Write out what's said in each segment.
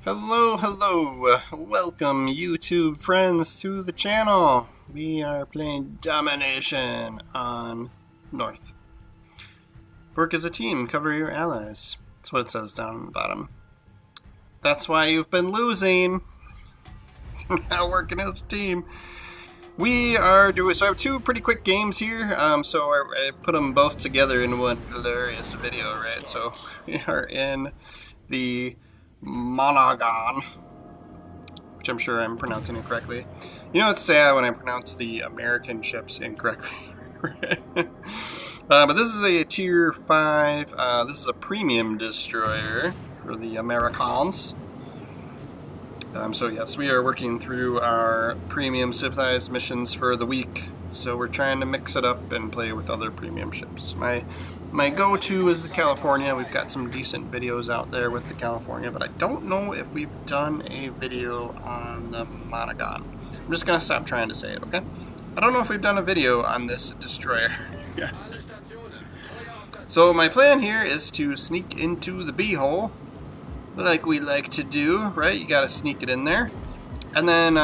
Hello, hello. Welcome, YouTube friends, to the channel. We are playing Domination on North. Work as a team, cover your allies. That's what it says down on the bottom. That's why you've been losing. Now working as a team. We are doing, so I have two pretty quick games here, so I put them both together in one glorious video, right? So we are in the Monaghan, which I'm sure I'm pronouncing incorrectly. You know, it's sad when I pronounce the American ships incorrectly. But this is a tier 5, this is a premium destroyer for the Americans. So yes, we are working through our premium sympathized missions for the week. So we're trying to mix it up and play with other premium ships. My go-to is the California. We've got some decent videos out there with the California, but I don't know if we've done a video on the Monaghan. I'm just gonna stop trying to say it, okay? I don't know if we've done a video on this destroyer yet. So my plan here is to sneak into the B-hole, like we like to do, right? You gotta sneak it in there. And then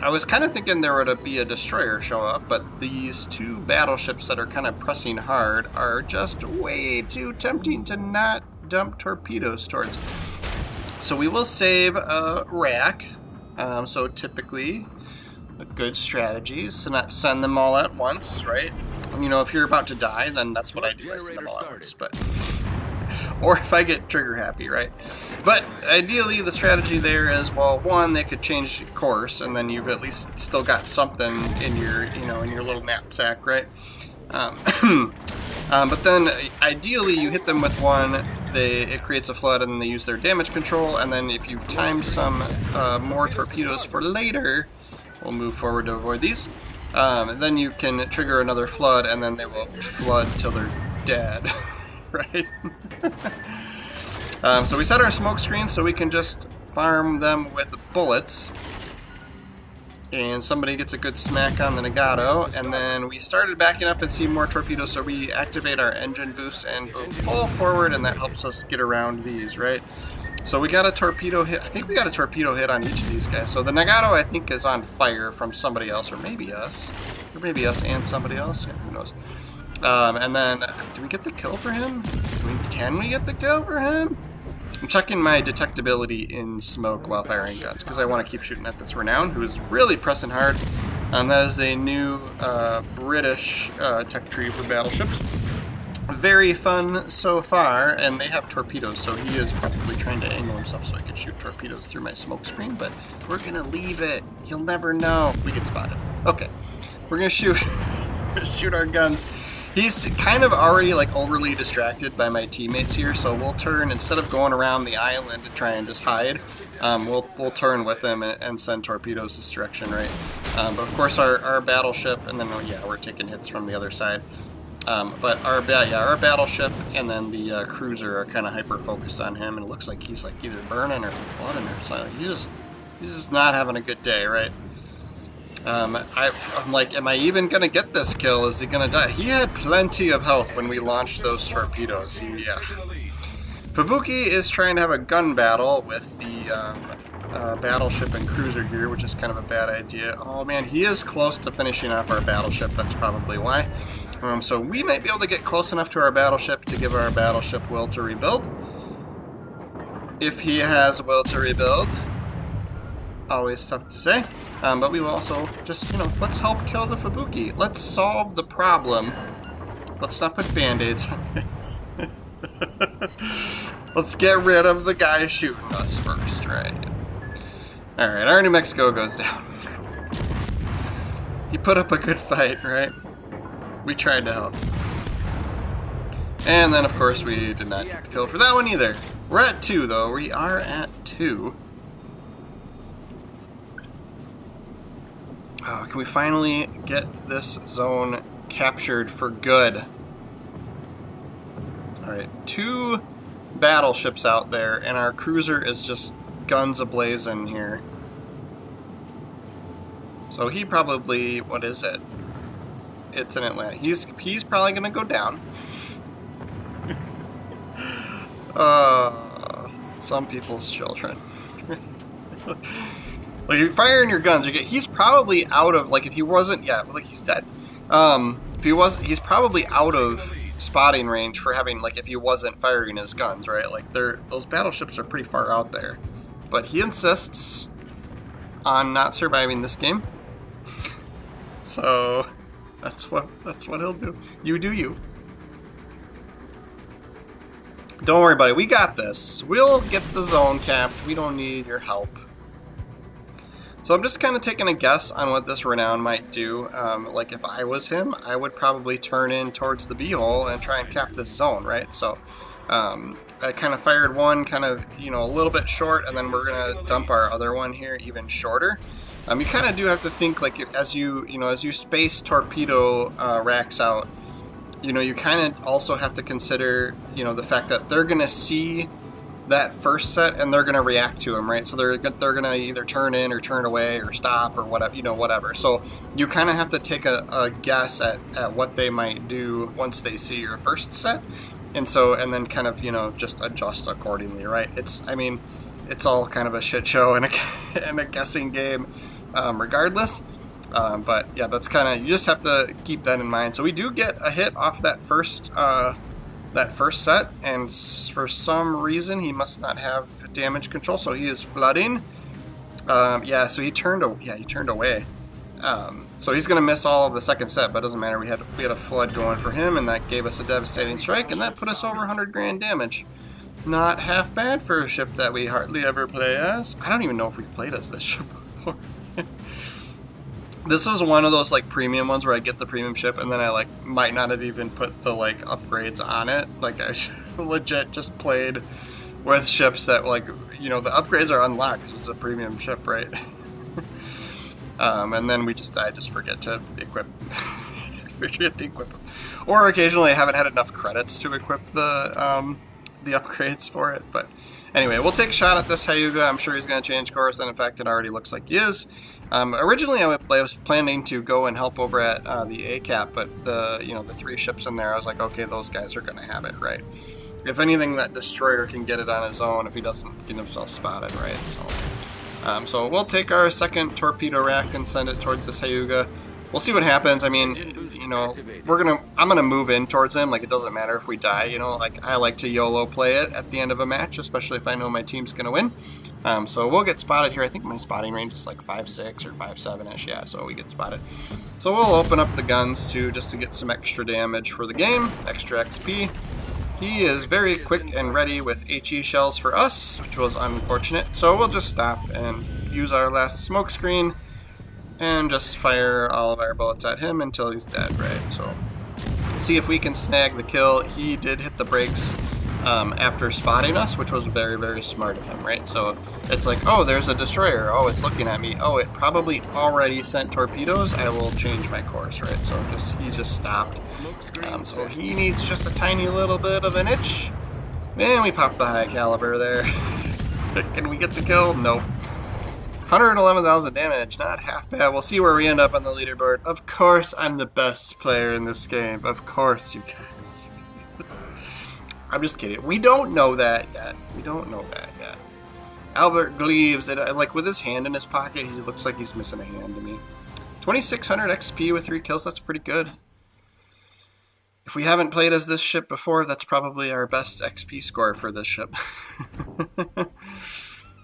I was kind of thinking there would be a destroyer show up, but these two battleships that are kind of pressing hard are just way too tempting to not dump torpedoes towards. So we will save a rack. So typically a good strategy is to not send them all at once, right? You know, if you're about to die, then that's what I do. I send them all at once, but or if I get trigger happy, right? But ideally, the strategy there is, well, one, they could change course, and then you've at least still got something in your, in your little knapsack, right? But then, ideally, you hit them with one, it creates a flood, and then they use their damage control, and then if you've timed some more torpedoes for later, we'll move forward to avoid these, then you can trigger another flood, and then they will flood till they're dead. Right? So we set our smoke screen so we can just farm them with bullets. And somebody gets a good smack on the Nagato. And then we started backing up and see more torpedoes, so we activate our engine boost and boom, fall forward, and that helps us get around these, right? So we got a torpedo hit. I think we got a torpedo hit on each of these guys. So the Nagato, I think, is on fire from somebody else, or maybe us. Or maybe us and somebody else. Yeah, who knows? And then, do we get the kill for him? Can we get the kill for him? I'm checking my detectability in smoke while firing guns, because I want to keep shooting at this Renown, who is really pressing hard. That is a new British tech tree for battleships. Very fun so far, and they have torpedoes, so he is probably trying to angle himself so I can shoot torpedoes through my smoke screen, but we're going to leave it. He'll never know. We get spotted. Okay, we're going to shoot, shoot our guns. He's kind of already like overly distracted by my teammates here, so we'll turn, instead of going around the island to try and just hide, we'll turn with him and send torpedoes this direction, right? But of course our battleship, and then yeah, we're taking hits from the other side. But our battleship and then the cruiser are kind of hyper focused on him, and it looks like he's like either burning or flooding or something. He's just not having a good day, right? I'm like, am I even going to get this kill? Is he going to die? He had plenty of health when we launched those torpedoes. Yeah. Fubuki is trying to have a gun battle with the battleship and cruiser here, which is kind of a bad idea. Oh man, he is close to finishing off our battleship. That's probably why. So we might be able to get close enough to our battleship to give our battleship will to rebuild. If he has will to rebuild. Always tough to say. But we will also just, let's help kill the Fubuki. Let's solve the problem. Let's not put band-aids on things. Let's get rid of the guy shooting us first, right? Alright, our New Mexico goes down. He put up a good fight, right? We tried to help. And then, of course, we did not get the kill for that one either. We're at 2, though. We are at 2. Oh, can we finally get this zone captured for good? Alright, 2 battleships out there, and our cruiser is just guns ablazing here. So he probably, what is it? It's an Atlanta. He's probably going to go down. Some people's children. Like, you're firing your guns, he's probably out of, like, if he wasn't, yeah, like, he's dead. If he was, he's probably out of spotting range for having, like, if he wasn't firing his guns, right? Like, those battleships are pretty far out there. But he insists on not surviving this game. So, that's what he'll do. You do you. Don't worry about it. We got this. We'll get the zone capped. We don't need your help. So I'm just kind of taking a guess on what this Renown might do. Like, if I was him, I would probably turn in towards the B-hole and try and cap this zone, right? So I kind of fired one kind of, you know, a little bit short, and then we're going to dump our other one here even shorter. You kind of do have to think, like, as you space torpedo racks out, you know, you kind of also have to consider, you know, the fact that they're going to see that first set and they're going to react to them, right? So they're going to either turn in or turn away or stop or whatever, you know, whatever. So you kind of have to take a guess at what they might do once they see your first set. And then kind of, you know, just adjust accordingly, right? I mean, it's all kind of a shit show and a guessing game regardless. But yeah, that's kind of, you just have to keep that in mind. So we do get a hit off that first set, and for some reason he must not have damage control, so he is flooding. Yeah, so he turned away. So he's gonna miss all of the second set, but it doesn't matter. We had a flood going for him, and that gave us a devastating strike, and that put us over 100 grand damage. Not half bad for a ship that we hardly ever play as. I don't even know if we've played as this ship before. This is one of those, like, premium ones where I get the premium ship and then I, like, might not have even put the, like, upgrades on it. Like, I legit just played with ships that, like, you know, the upgrades are unlocked because it's a premium ship, right? And then I just forget to equip, or occasionally I haven't had enough credits to equip the upgrades for it. But anyway, we'll take a shot at this Hyuga. I'm sure he's going to change course, and in fact, it already looks like he is. Originally, I was planning to go and help over at the ACAP, but the 3 ships in there, I was like, okay, those guys are going to have it, right? If anything, that destroyer can get it on his own if he doesn't get himself spotted, right? So we'll take our second torpedo rack and send it towards this Hyuga. We'll see what happens. I mean, you know, I'm gonna move in towards him. Like, it doesn't matter if we die. You know, like, I like to YOLO play it at the end of a match, especially if I know my team's gonna win. So we'll get spotted here. I think my spotting range is like 5.6 or 5.7ish. Yeah, so we get spotted. So we'll open up the guns just to get some extra damage for the game, extra XP. He is very quick and ready with HE shells for us, which was unfortunate. So we'll just stop and use our last smoke screen and just fire all of our bullets at him until he's dead, right? So see if we can snag the kill. He did hit the brakes after spotting us, which was very, very smart of him, right? So it's like, oh, there's a destroyer. Oh, it's looking at me. Oh, it probably already sent torpedoes. I will change my course, right? So he just stopped. So he needs just a tiny little bit of an itch. And we pop the high caliber there. Can we get the kill? Nope. 111,000 damage, not half bad. We'll see where we end up on the leaderboard. Of course, I'm the best player in this game. Of course, you guys. I'm just kidding. We don't know that yet. Albert Gleaves, like, with his hand in his pocket, he looks like he's missing a hand to me. 2,600 XP with 3 kills, that's pretty good. If we haven't played as this ship before, that's probably our best XP score for this ship.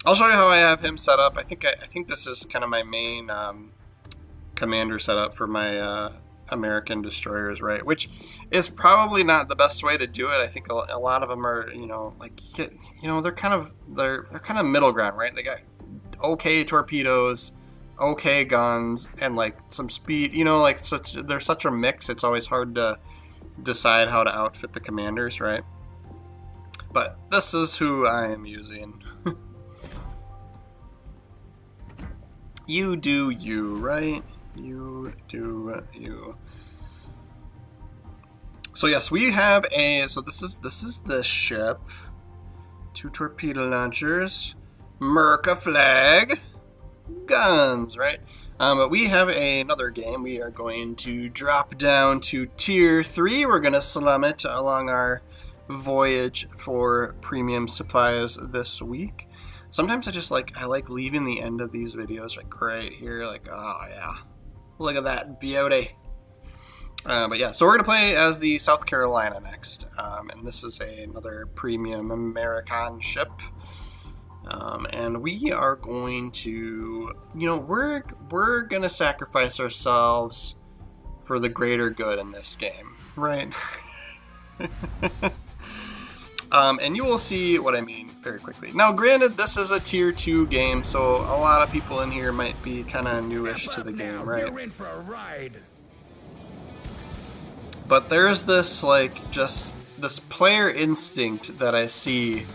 I'll show you how I have him set up. I think this is kind of my main commander setup for my American destroyers, right? Which is probably not the best way to do it. I think a lot of them are, they're kind of middle ground, right? They got okay torpedoes, okay guns, and like some speed. You know, like they're such a mix. It's always hard to decide how to outfit the commanders, right? But this is who I am using. You do you, right? You do you. So yes, we have so this is the ship. 2 torpedo launchers, Merca flag, guns, right? But we have another game. We are going to drop down to tier 3. We're gonna slum it along our voyage for premium supplies this week. Sometimes I like leaving the end of these videos like right here, like, oh yeah, look at that beauty. But yeah, so we're going to play as the South Carolina next, and this is another premium American ship, and we are going to, we're going to sacrifice ourselves for the greater good in this game, right? And you will see what I mean very quickly. Now, granted, this is a Tier 2 game, so a lot of people in here might be kind of newish to the game, right? You're in for a ride. But there's this, just this player instinct that I see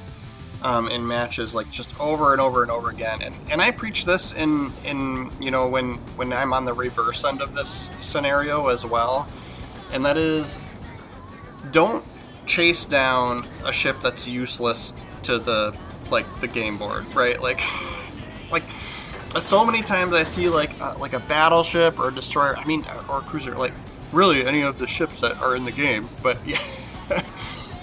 in matches, just over and over and over again. And I preach this in when I'm on the reverse end of this scenario as well. And that is, don't chase down a ship that's useless to the game board, right? So many times I see like a battleship or a destroyer, or a cruiser, really any of the ships that are in the game, but yeah,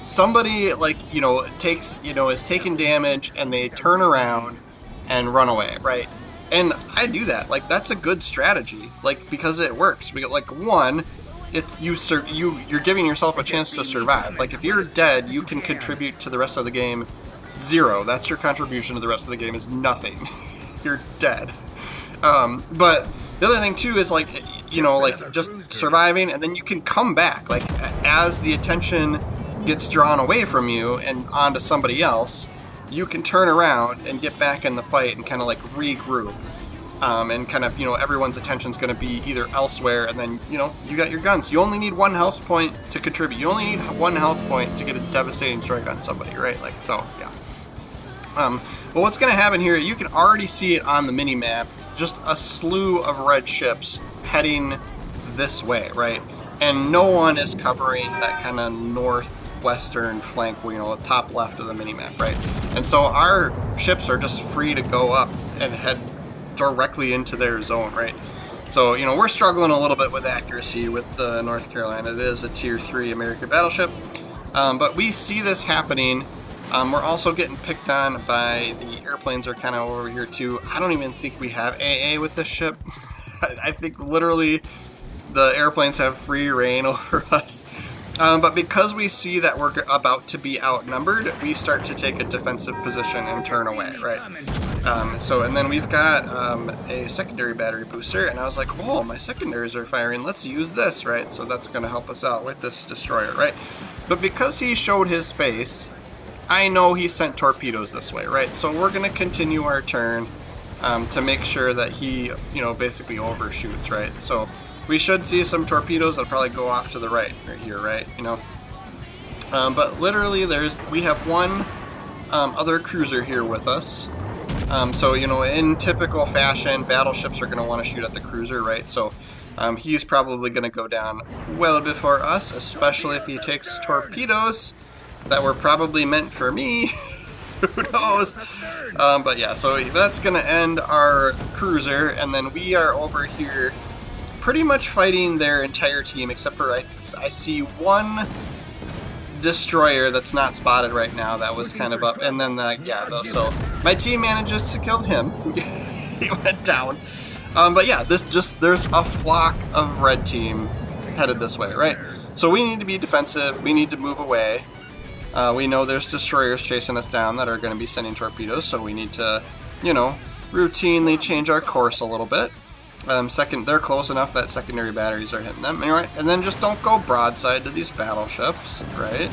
somebody is taking damage and they turn around and run away, right? And I do that. That's a good strategy, because it works. One, it's you're giving yourself a chance to survive. If you're dead, you can contribute to the rest of the game 0. That's your contribution to the rest of the game is nothing. You're dead. But the other thing too is just surviving, and then you can come back. As the attention gets drawn away from you and onto somebody else, you can turn around and get back in the fight and kind of regroup. And kind of, everyone's attention's going to be either elsewhere, and then, you got your guns. You only need 1 health point to contribute. You only need 1 health point to get a devastating strike on somebody, right? So, yeah. But what's going to happen here, you can already see it on the mini-map, just a slew of red ships heading this way, right? And no one is covering that kind of northwestern flank, top left of the mini-map, right? And so our ships are just free to go up and head directly into their zone, right? So, we're struggling a little bit with accuracy with the North Carolina. It is a Tier 3 American battleship, but we see this happening. We're also getting picked on by the airplanes are kind of over here too. I don't even think we have AA with this ship. I think literally the airplanes have free reign over us. But because we see that we're about to be outnumbered, we start to take a defensive position and turn away, right? And then we've got a secondary battery booster, and I was like, whoa, my secondaries are firing, let's use this, right? So that's going to help us out with this destroyer, right? But because he showed his face, I know he sent torpedoes this way, right? So we're going to continue our turn to make sure that he, basically overshoots, right? So we should see some torpedoes that'll probably go off to the right here, right? But literally we have one other cruiser here with us. So, in typical fashion, battleships are going to want to shoot at the cruiser, right? So he's probably going to go down well before us, especially if he takes torpedoes that were probably meant for me. Who knows? But yeah, so that's going to end our cruiser, and then we are over here pretty much fighting their entire team, except for I see one destroyer that's not spotted right now that was kind of up, and then so my team manages to kill him. He went down. But yeah, there's a flock of red team headed this way, right? So we need to be defensive. We need to move away. We know there's destroyers chasing us down that are going to be sending torpedoes, so we need to, routinely change our course a little bit. They're close enough that secondary batteries are hitting them, right? And then just don't go broadside to these battleships, right?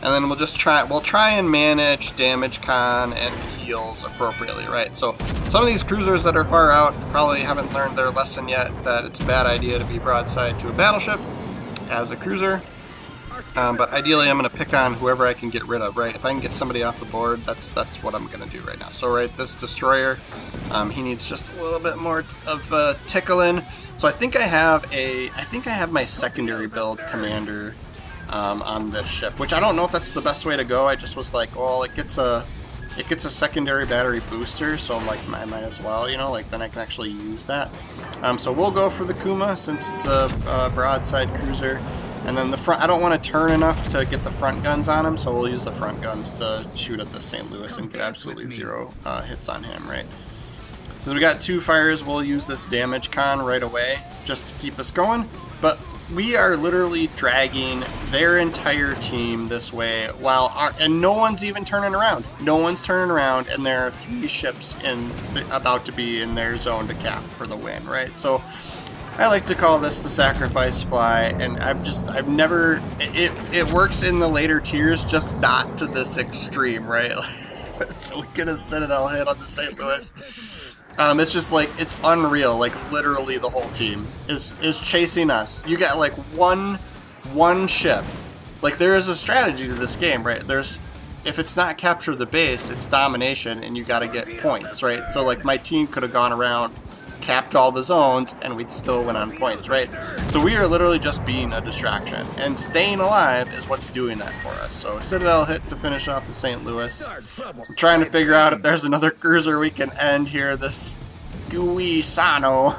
And then we'll try and manage damage con and heals appropriately, right? So some of these cruisers that are far out probably haven't learned their lesson yet that it's a bad idea to be broadside to a battleship as a cruiser. But ideally, I'm going to pick on whoever I can get rid of, right? If I can get somebody off the board, that's what I'm going to do right now. So, right, this destroyer, he needs just a little bit more of tickling. So I think I have my secondary build commander on this ship, which I don't know if that's the best way to go. I just was like, well, it gets a secondary battery booster, so I'm like, I might as well, then I can actually use that. So we'll go for the Kuma since it's a broadside cruiser. And then the front, I don't want to turn enough to get the front guns on him, so we'll use the front guns to shoot at the St. Louis and get absolutely 0 hits on him, right? Since we got 2 fires, we'll use this damage con right away just to keep us going. But we are literally dragging their entire team this way and no one's even turning around. No one's turning around, and there are 3 ships about to be in their zone to cap for the win, right? So I like to call this the sacrifice fly, and I've never, it works in the later tiers, just not to this extreme, right? So we get a Citadel hit on the St. Louis. It's just like, it's unreal. Like literally the whole team is chasing us. You get like one ship. Like there is a strategy to this game, right? If it's not capture the base, it's domination, and you got to get points, right? So like my team could have gone around, capped all the zones, and we'd still win on points, right? So we are literally just being a distraction, and staying alive is what's doing that for us. So Citadel hit to finish off the St. Louis. I'm trying to figure out if there's another cruiser we can end here. This Guisano.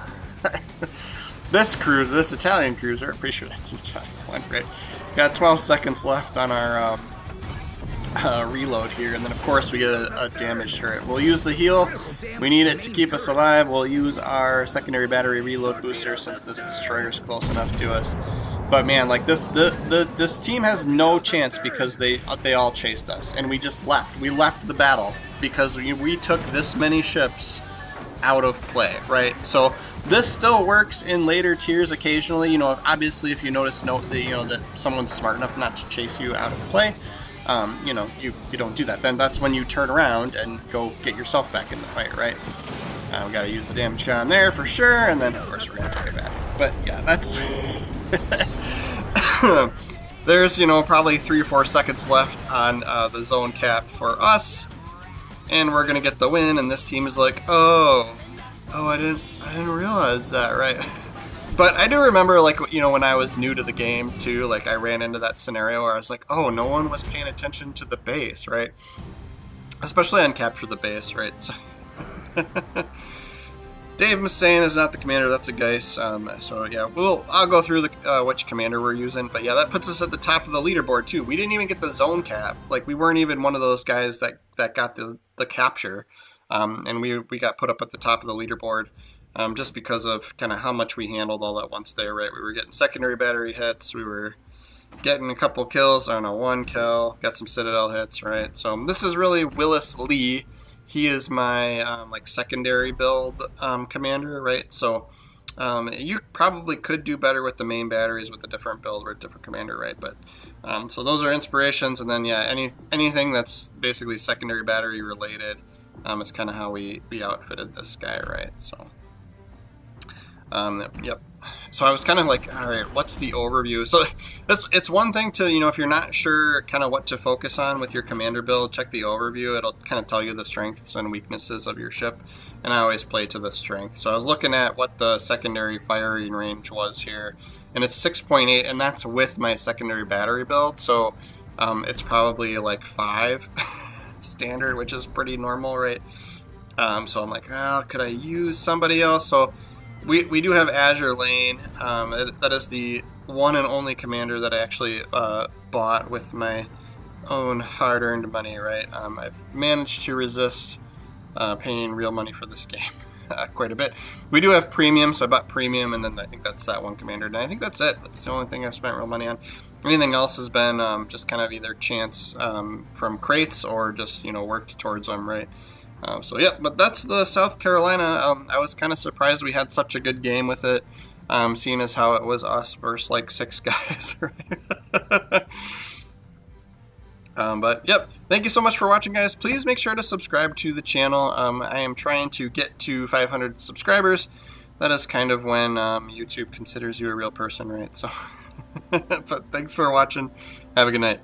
This Italian cruiser, I'm pretty sure that's an Italian one, right? Got 12 seconds left on our reload here, and then of course we get a damage turret. We'll use the heal. We need it to keep us alive. We'll use our secondary battery reload booster since this destroyer's close enough to us. But man, like this team has no chance because they all chased us, and we just left. We left the battle because we took this many ships out of play, right? So this still works in later tiers occasionally. You know, obviously if you note that someone's smart enough not to chase you out of play. You know, you don't do that. Then that's when you turn around and go get yourself back in the fight, right? We gotta use the damage con there for sure, and then of course we're gonna take it back. But yeah, that's there's probably 3 or 4 seconds left on the zone cap for us, and we're gonna get the win. And this team is like, oh, I didn't realize that, right? But I do remember, like, when I was new to the game, too, like, I ran into that scenario where I was like, oh, no one was paying attention to the base, right? Especially on Capture the Base, right? So Dave Mussane is not the commander, that's a Geist. So, yeah, I'll go through which commander we're using. But, yeah, that puts us at the top of the leaderboard, too. We didn't even get the zone cap. Like, we weren't even one of those guys that got the capture. And we got put up at the top of the leaderboard. Just because of kind of how much we handled all at once there, right? We were getting secondary battery hits, we were getting a couple kills, 1 kill, got some Citadel hits, right? So this is really Willis Lee. He is my like secondary build commander, right? So you probably could do better with the main batteries with a different build or a different commander, right? But so those are inspirations, and then yeah, anything that's basically secondary battery related is kind of how we outfitted this guy, right? So. Yep. So I was kind of like, all right, what's the overview? So it's one thing to, if you're not sure kind of what to focus on with your commander build, check the overview. It'll kind of tell you the strengths and weaknesses of your ship. And I always play to the strength. So I was looking at what the secondary firing range was here, and it's 6.8, and that's with my secondary battery build. So it's probably like 5 standard, which is pretty normal, right? So I'm like, could I use somebody else? So we do have Azure Lane. That is the one and only commander that I actually bought with my own hard-earned money, right? I've managed to resist paying real money for this game quite a bit. We do have premium, so I bought premium, and then I think that's that one commander, and I think that's it. That's the only thing I've spent real money on. Anything else has been just kind of either chance from crates or just worked towards them, right? So yeah, but that's the South Carolina. I was kind of surprised we had such a good game with it, seeing as how it was us versus like 6 guys, right? But yep, thank you so much for watching, guys. Please make sure to subscribe to the channel. I am trying to get to 500 subscribers. That is kind of when YouTube considers you a real person, right? So, but thanks for watching. Have a good night.